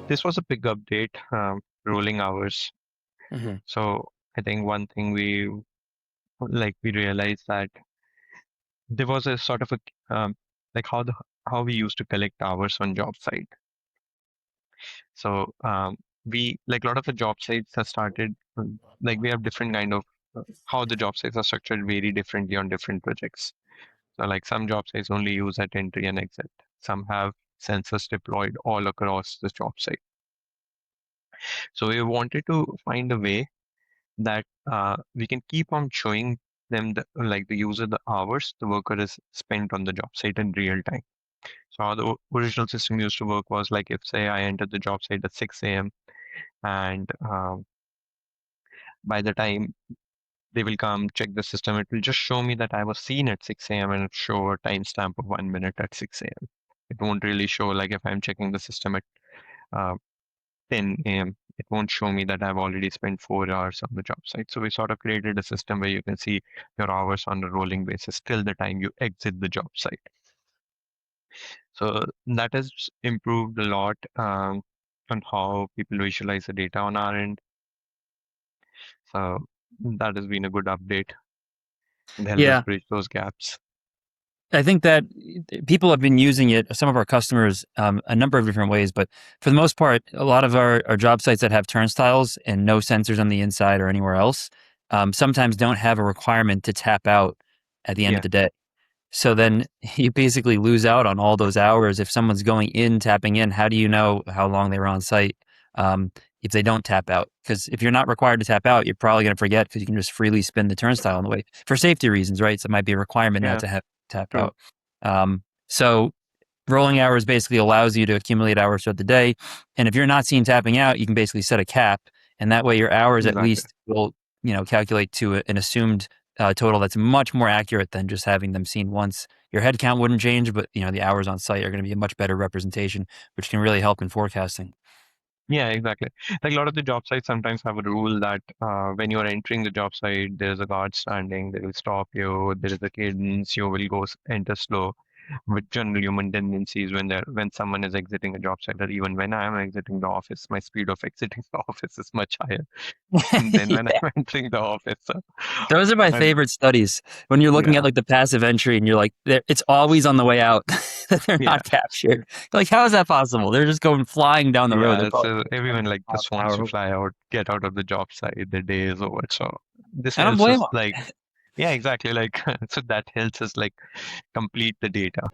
this was a big update, rolling hours. Hmm. So I think one thing we realized that there was a sort of a like how we used to collect hours on job site. So we like a lot of the job sites have started like we have different kind of how the job sites are structured very differently on different projects. So like some job sites only use at entry and exit. Some have sensors deployed all across the job site. So we wanted to find a way that we can keep on showing them the user the hours the worker is spent on the job site in real time. So how the original system used to work was like if say I entered the job site at 6 a.m. and by the time they will come check the system, it will just show me that I was seen at 6 a.m. and show a timestamp of 1 minute at 6 a.m. It won't really show like if I'm checking the system at uh, 10 a.m. It won't show me that I've already spent 4 hours on the job site. So we sort of created a system where you can see your hours on a rolling basis till the time you exit the job site. So that has improved a lot on how people visualize the data on our end. So that has been a good update and helped us Yeah, bridge those gaps. I think that people have been using it, some of our customers, a number of different ways, but for the most part, a lot of our job sites that have turnstiles and no sensors on the inside or anywhere else, sometimes don't have a requirement to tap out at the end of Yeah, the day. So then you basically lose out on all those hours. If someone's going in, tapping in, how do you know how long they were on site if they don't tap out? Because if you're not required to tap out, you're probably going to forget because you can just freely spin the turnstile on the way for safety reasons, right? So it might be a requirement not yeah, to have tap true. out. So rolling hours basically allows you to accumulate hours throughout the day. And if you're not seen tapping out, you can basically set a cap, and that way your hours at Exactly. least will calculate to an assumed total that's much more accurate than just having them seen once. Your head count wouldn't change, but the hours on site are going to be a much better representation, which can really help in forecasting. Yeah, exactly. Like a lot of the job sites sometimes have a rule that when you are entering the job site, there's a guard standing, they will stop you, there is a cadence, you will enter slow. With general human tendencies when someone is exiting a job site, or even when I am exiting the office, my speed of exiting the office is much higher than when Yeah. I'm entering the office. So Those are my I'm favorite studies. When you're looking at yeah, like the passive entry and you're like, it's always on the way out that they're yeah, not captured. Like, how is that possible? They're just going flying down the road. They're yeah. probably So everyone like miles just an wants to hour. fly out, get out of the job site. The day is over. So this I don't helps blame us them. like yeah, exactly. Like so that helps us like complete the data.